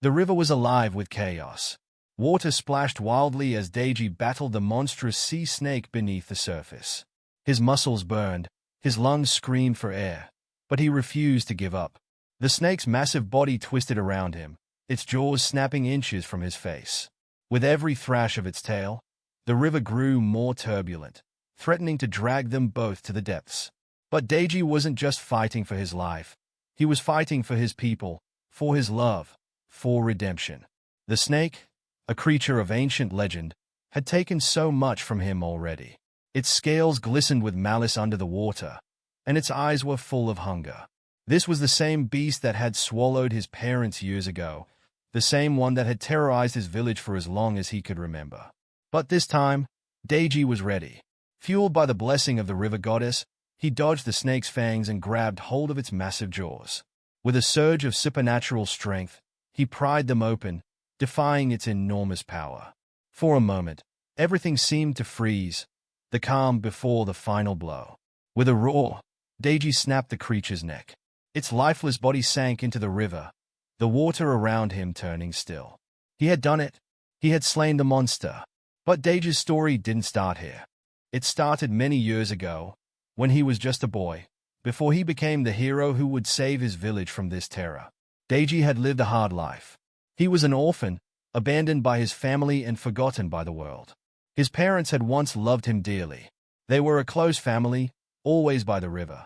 The river was alive with chaos. Water splashed wildly as Deji battled the monstrous sea snake beneath the surface. His muscles burned, his lungs screamed for air, but he refused to give up. The snake's massive body twisted around him, its jaws snapping inches from his face. With every thrash of its tail, the river grew more turbulent, threatening to drag them both to the depths. But Deji wasn't just fighting for his life. He was fighting for his people, for his love, for redemption. The snake, a creature of ancient legend, had taken so much from him already. Its scales glistened with malice under the water, and its eyes were full of hunger. This was the same beast that had swallowed his parents years ago, the same one that had terrorized his village for as long as he could remember. But this time, Deji was ready. Fueled by the blessing of the river goddess, he dodged the snake's fangs and grabbed hold of its massive jaws. With a surge of supernatural strength, he pried them open, defying its enormous power. For a moment, everything seemed to freeze, the calm before the final blow. With a roar, Deji snapped the creature's neck. Its lifeless body sank into the river, the water around him turning still. He had done it. He had slain the monster. But Deji's story didn't start here. It started many years ago, when he was just a boy, before he became the hero who would save his village from this terror. Deji had lived a hard life. He was an orphan, abandoned by his family and forgotten by the world. His parents had once loved him dearly. They were a close family, always by the river,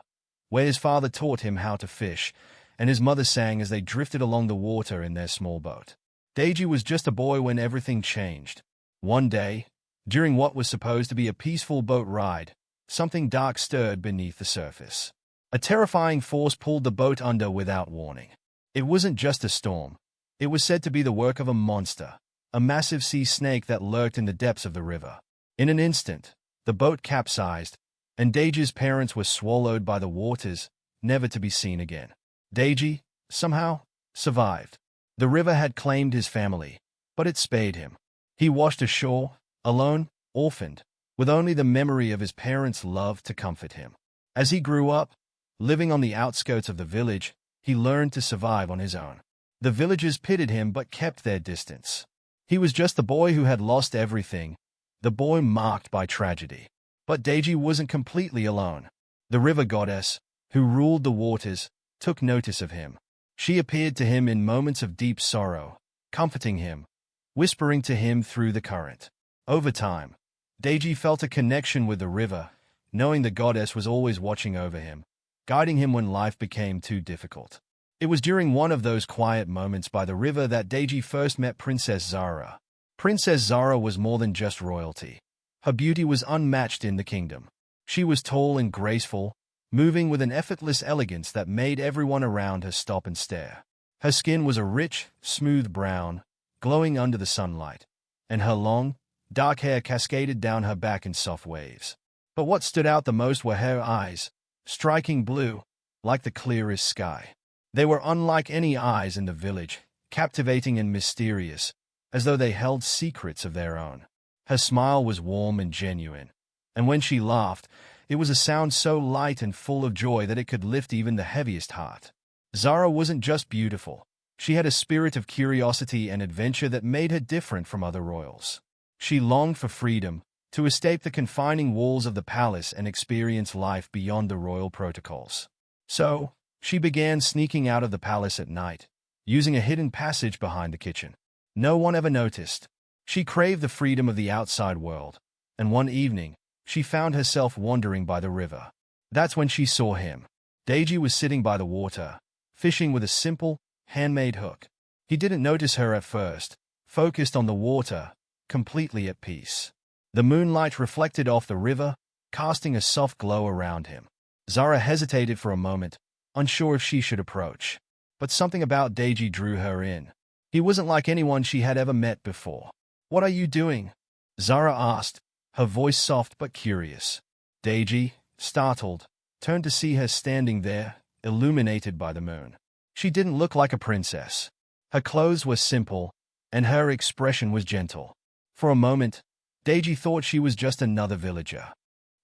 where his father taught him how to fish, and his mother sang as they drifted along the water in their small boat. Deji was just a boy when everything changed. One day, during what was supposed to be a peaceful boat ride, something dark stirred beneath the surface. A terrifying force pulled the boat under without warning. It wasn't just a storm. It was said to be the work of a monster, a massive sea snake that lurked in the depths of the river. In an instant, the boat capsized, and Deji's parents were swallowed by the waters, never to be seen again. Deji, somehow, survived. The river had claimed his family, but it spayed him. He washed ashore, alone, orphaned, with only the memory of his parents' love to comfort him. As he grew up, living on the outskirts of the village, he learned to survive on his own. The villagers pitied him but kept their distance. He was just the boy who had lost everything, the boy marked by tragedy. But Deji wasn't completely alone. The river goddess, who ruled the waters, took notice of him. She appeared to him in moments of deep sorrow, comforting him, whispering to him through the current. Over time, Deji felt a connection with the river, knowing the goddess was always watching over him, guiding him when life became too difficult. It was during one of those quiet moments by the river that Deji first met Princess Zara. Princess Zara was more than just royalty. Her beauty was unmatched in the kingdom. She was tall and graceful, moving with an effortless elegance that made everyone around her stop and stare. Her skin was a rich, smooth brown, glowing under the sunlight, and her long, dark hair cascaded down her back in soft waves. But what stood out the most were her eyes, striking blue, like the clearest sky. They were unlike any eyes in the village, captivating and mysterious, as though they held secrets of their own. Her smile was warm and genuine, and when she laughed, it was a sound so light and full of joy that it could lift even the heaviest heart. Zara wasn't just beautiful. She had a spirit of curiosity and adventure that made her different from other royals. She longed for freedom, to escape the confining walls of the palace and experience life beyond the royal protocols. So, she began sneaking out of the palace at night, using a hidden passage behind the kitchen. No one ever noticed. She craved the freedom of the outside world, and one evening, she found herself wandering by the river. That's when she saw him. Deji was sitting by the water, fishing with a simple, handmade hook. He didn't notice her at first, focused on the water, completely at peace. The moonlight reflected off the river, casting a soft glow around him. Zara hesitated for a moment, unsure if she should approach. But something about Deji drew her in. He wasn't like anyone she had ever met before. "What are you doing?" Zara asked, her voice soft but curious. Deji, startled, turned to see her standing there, illuminated by the moon. She didn't look like a princess. Her clothes were simple, and her expression was gentle. For a moment, Deji thought she was just another villager.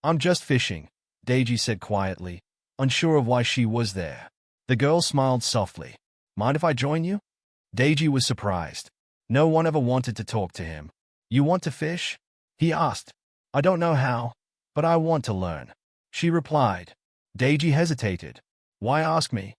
"I'm just fishing," Deji said quietly, unsure of why she was there. The girl smiled softly. "Mind if I join you?" Deji was surprised. No one ever wanted to talk to him. "You want to fish?" he asked. "I don't know how, but I want to learn," she replied. Deji hesitated. "Why ask me?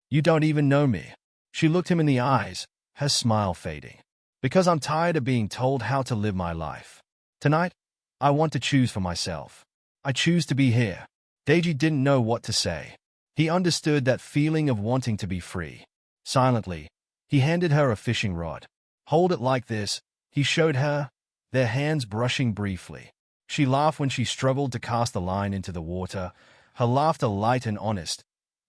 You don't even know me." She looked him in the eyes, her smile fading. "Because I'm tired of being told how to live my life. Tonight, I want to choose for myself. I choose to be here." Deji didn't know what to say. He understood that feeling of wanting to be free. Silently, he handed her a fishing rod. "Hold it like this," he showed her, their hands brushing briefly. She laughed when she struggled to cast the line into the water, her laughter light and honest,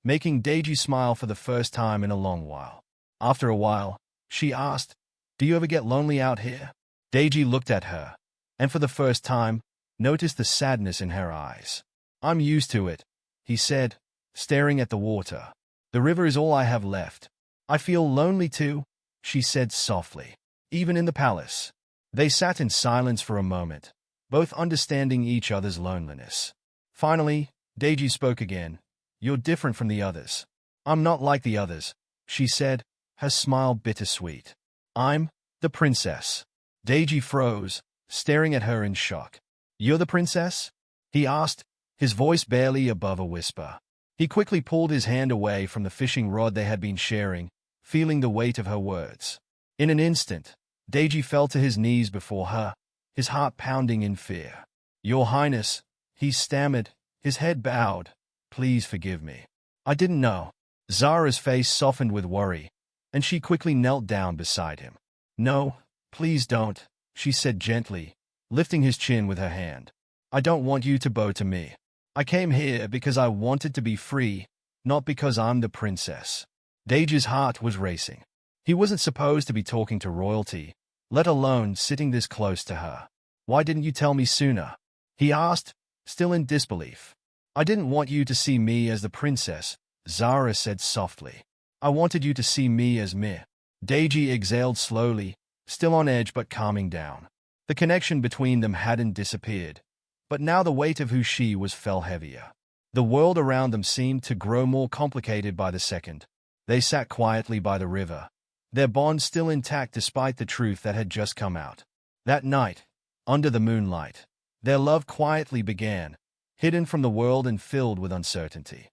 making Deji smile for the first time in a long while. After a while, she asked, "Do you ever get lonely out here?" Deji looked at her, and for the first time, noticed the sadness in her eyes. "I'm used to it," he said, staring at the water. "The river is all I have left." "I feel lonely too," she said softly. "Even in the palace." They sat in silence for a moment, both understanding each other's loneliness. Finally, Deji spoke again. "You're different from the others." "I'm not like the others," she said, her smile bittersweet. "I'm the princess." Deji froze, staring at her in shock. "You're the princess?" he asked, his voice barely above a whisper. He quickly pulled his hand away from the fishing rod they had been sharing, feeling the weight of her words. In an instant, Deji fell to his knees before her, his heart pounding in fear. "Your Highness," he stammered, his head bowed, "please forgive me. I didn't know." Zara's face softened with worry, and she quickly knelt down beside him. "No, please don't," she said gently, lifting his chin with her hand. "I don't want you to bow to me. I came here because I wanted to be free, not because I'm the princess." Deji's heart was racing. He wasn't supposed to be talking to royalty, let alone sitting this close to her. "Why didn't you tell me sooner?" he asked, still in disbelief. "I didn't want you to see me as the princess," Zara said softly. "I wanted you to see me as me." Deji exhaled slowly, still on edge but calming down. The connection between them hadn't disappeared, but now the weight of who she was fell heavier. The world around them seemed to grow more complicated by the second. They sat quietly by the river, their bond still intact despite the truth that had just come out. That night, under the moonlight, their love quietly began, hidden from the world and filled with uncertainty.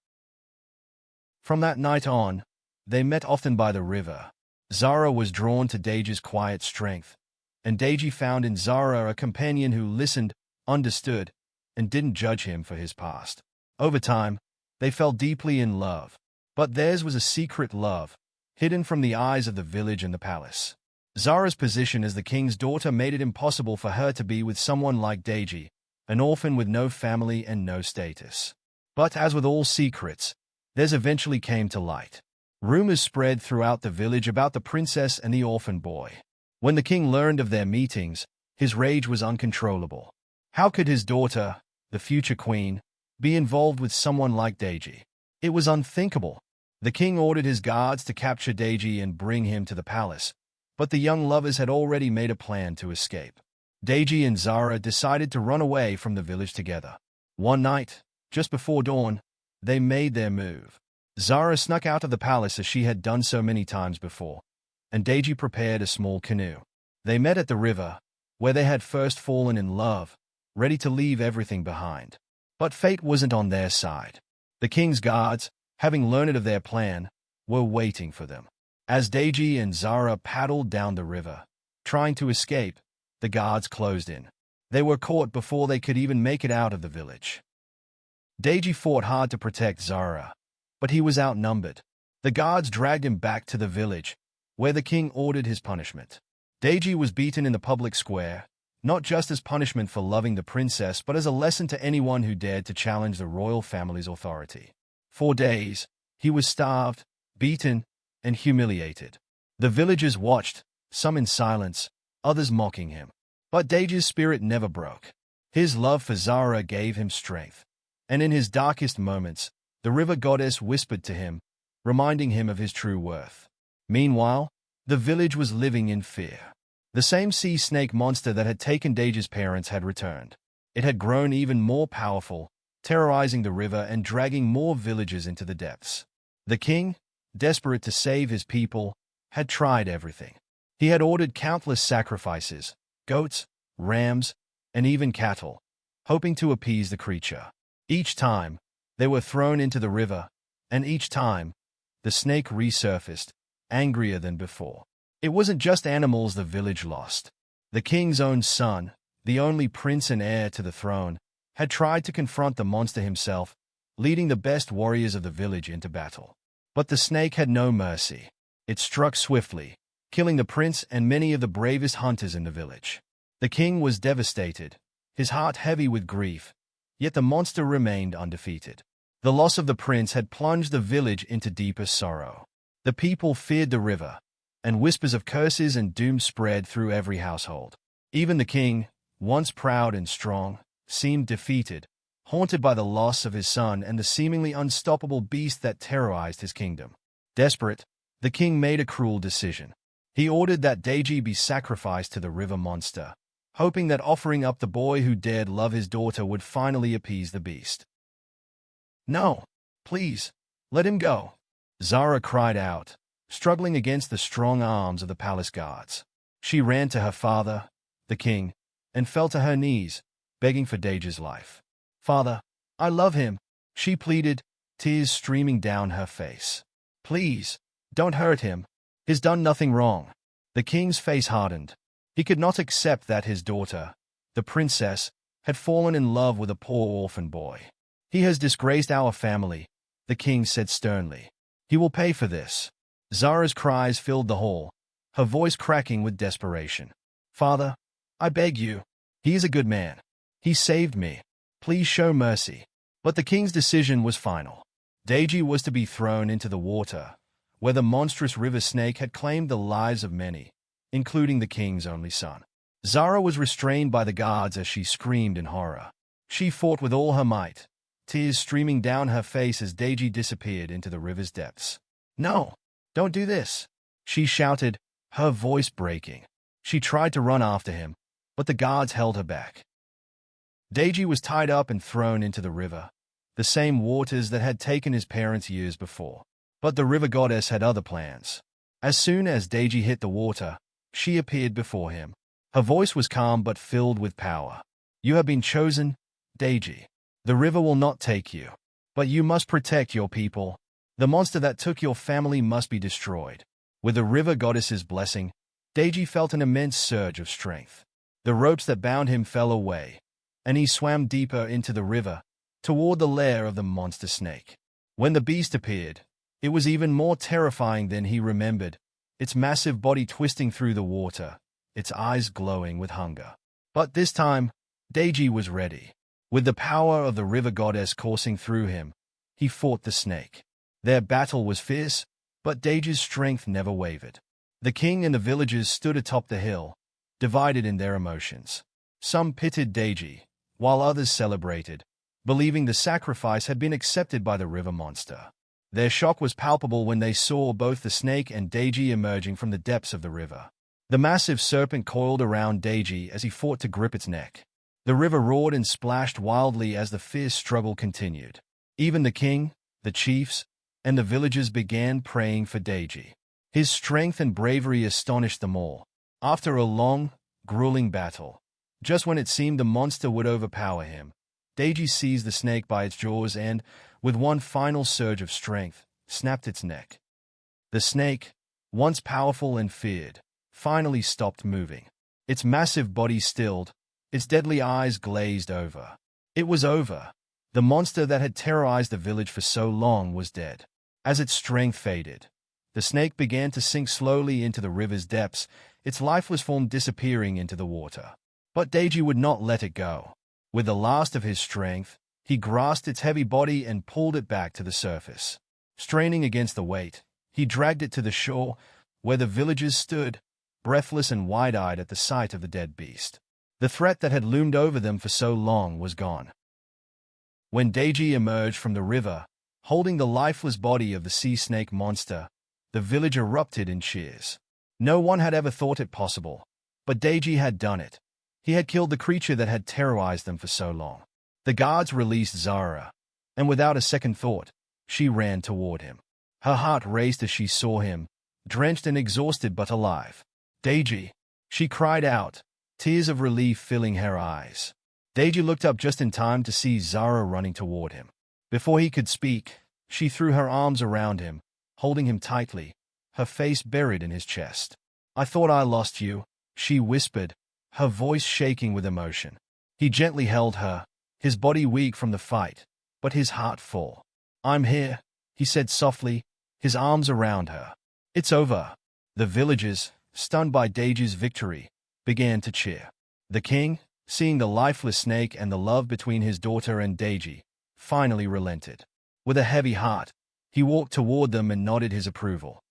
From that night on, they met often by the river. Zara was drawn to Deji's quiet strength, and Deji found in Zara a companion who listened, understood, and didn't judge him for his past. Over time, they fell deeply in love, but theirs was a secret love, hidden from the eyes of the village and the palace. Zara's position as the king's daughter made it impossible for her to be with someone like Deji, an orphan with no family and no status. But as with all secrets, theirs eventually came to light. Rumors spread throughout the village about the princess and the orphan boy. When the king learned of their meetings, his rage was uncontrollable. How could his daughter, the future queen, be involved with someone like Deji? It was unthinkable. The king ordered his guards to capture Deji and bring him to the palace, but the young lovers had already made a plan to escape. Deji and Zara decided to run away from the village together. One night, just before dawn, they made their move. Zara snuck out of the palace as she had done so many times before, and Deji prepared a small canoe. They met at the river, where they had first fallen in love, ready to leave everything behind. But fate wasn't on their side. The king's guards, having learned of their plan, were waiting for them. As Deji and Zara paddled down the river, trying to escape, the guards closed in. They were caught before they could even make it out of the village. Deji fought hard to protect Zara, but he was outnumbered. The guards dragged him back to the village, where the king ordered his punishment. Deji was beaten in the public square, not just as punishment for loving the princess, but as a lesson to anyone who dared to challenge the royal family's authority. For days, he was starved, beaten, and humiliated. The villagers watched, some in silence, others mocking him. But Deji's spirit never broke. His love for Zara gave him strength, and in his darkest moments, the river goddess whispered to him, reminding him of his true worth. Meanwhile, the village was living in fear. The same sea snake monster that had taken Deji's parents had returned. It had grown even more powerful, terrorizing the river and dragging more villagers into the depths. The king, desperate to save his people, had tried everything. He had ordered countless sacrifices, goats, rams, and even cattle, hoping to appease the creature. Each time, they were thrown into the river, and each time, the snake resurfaced, angrier than before. It wasn't just animals the village lost. The king's own son, the only prince and heir to the throne, had tried to confront the monster himself, leading the best warriors of the village into battle. But the snake had no mercy. It struck swiftly, killing the prince and many of the bravest hunters in the village. The king was devastated, his heart heavy with grief, yet the monster remained undefeated. The loss of the prince had plunged the village into deeper sorrow. The people feared the river, and whispers of curses and doom spread through every household. Even the king, once proud and strong, seemed defeated, haunted by the loss of his son and the seemingly unstoppable beast that terrorized his kingdom. Desperate, the king made a cruel decision. He ordered that Deji be sacrificed to the river monster, hoping that offering up the boy who dared love his daughter would finally appease the beast. "No, please, let him go," Zara cried out, struggling against the strong arms of the palace guards. She ran to her father, the king, and fell to her knees, begging for Deji's life. "Father, I love him," she pleaded, tears streaming down her face. "Please, don't hurt him. He's done nothing wrong." The king's face hardened. He could not accept that his daughter, the princess, had fallen in love with a poor orphan boy. "He has disgraced our family," the king said sternly. "He will pay for this." Zara's cries filled the hall, her voice cracking with desperation. "Father, I beg you. He is a good man. He saved me. Please show mercy." But the king's decision was final. Deji was to be thrown into the water, where the monstrous river snake had claimed the lives of many, including the king's only son. Zara was restrained by the guards as she screamed in horror. She fought with all her might, tears streaming down her face as Deji disappeared into the river's depths. "No, don't do this," she shouted, her voice breaking. She tried to run after him, but the guards held her back. Deji was tied up and thrown into the river, the same waters that had taken his parents years before. But the river goddess had other plans. As soon as Deji hit the water, she appeared before him. Her voice was calm but filled with power. "You have been chosen, Deji. The river will not take you, but you must protect your people. The monster that took your family must be destroyed." With the river goddess's blessing, Deji felt an immense surge of strength. The ropes that bound him fell away, and he swam deeper into the river, toward the lair of the monster snake. When the beast appeared, it was even more terrifying than he remembered, its massive body twisting through the water, its eyes glowing with hunger. But this time, Deji was ready. With the power of the river goddess coursing through him, he fought the snake. Their battle was fierce, but Deji's strength never wavered. The king and the villagers stood atop the hill, divided in their emotions. Some pitied Deji, while others celebrated, believing the sacrifice had been accepted by the river monster. Their shock was palpable when they saw both the snake and Deji emerging from the depths of the river. The massive serpent coiled around Deji as he fought to grip its neck. The river roared and splashed wildly as the fierce struggle continued. Even the king, the chiefs, and the villagers began praying for Deji. His strength and bravery astonished them all. After a long, grueling battle, just when it seemed the monster would overpower him, Deji seized the snake by its jaws and, with one final surge of strength, snapped its neck. The snake, once powerful and feared, finally stopped moving. Its massive body stilled, its deadly eyes glazed over. It was over. The monster that had terrorized the village for so long was dead. As its strength faded, the snake began to sink slowly into the river's depths, its lifeless form disappearing into the water. But Deji would not let it go. With the last of his strength, he grasped its heavy body and pulled it back to the surface. Straining against the weight, he dragged it to the shore, where the villagers stood, breathless and wide-eyed at the sight of the dead beast. The threat that had loomed over them for so long was gone. When Deji emerged from the river, holding the lifeless body of the sea snake monster, the village erupted in cheers. No one had ever thought it possible, but Deji had done it. He had killed the creature that had terrorized them for so long. The guards released Zara, and without a second thought, she ran toward him. Her heart raced as she saw him, drenched and exhausted but alive. Deji, she cried out, tears of relief filling her eyes. Deji looked up just in time to see Zara running toward him. Before he could speak, she threw her arms around him, holding him tightly, her face buried in his chest. "I thought I lost you," she whispered, her voice shaking with emotion. He gently held her, his body weak from the fight, but his heart full. "I'm here," he said softly, his arms around her. "It's over." The villagers, stunned by Deji's victory, began to cheer. The king, seeing the lifeless snake and the love between his daughter and Deji, finally relented. With a heavy heart, he walked toward them and nodded his approval.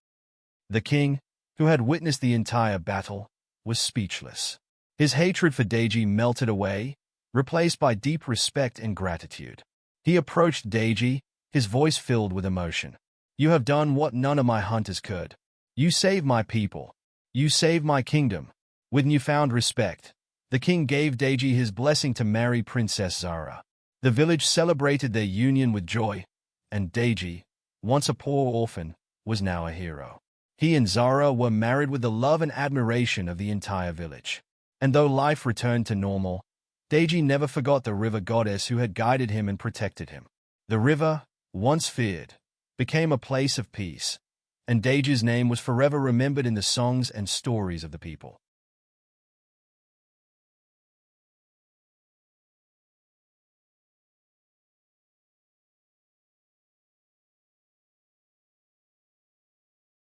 The king, who had witnessed the entire battle, was speechless. His hatred for Deji melted away, replaced by deep respect and gratitude. He approached Deji, his voice filled with emotion. "You have done what none of my hunters could. You saved my people. You saved my kingdom." With newfound respect, the king gave Deji his blessing to marry Princess Zara. The village celebrated their union with joy, and Deji, once a poor orphan, was now a hero. He and Zara were married with the love and admiration of the entire village. And though life returned to normal, Deji never forgot the river goddess who had guided him and protected him. The river, once feared, became a place of peace, and Deji's name was forever remembered in the songs and stories of the people.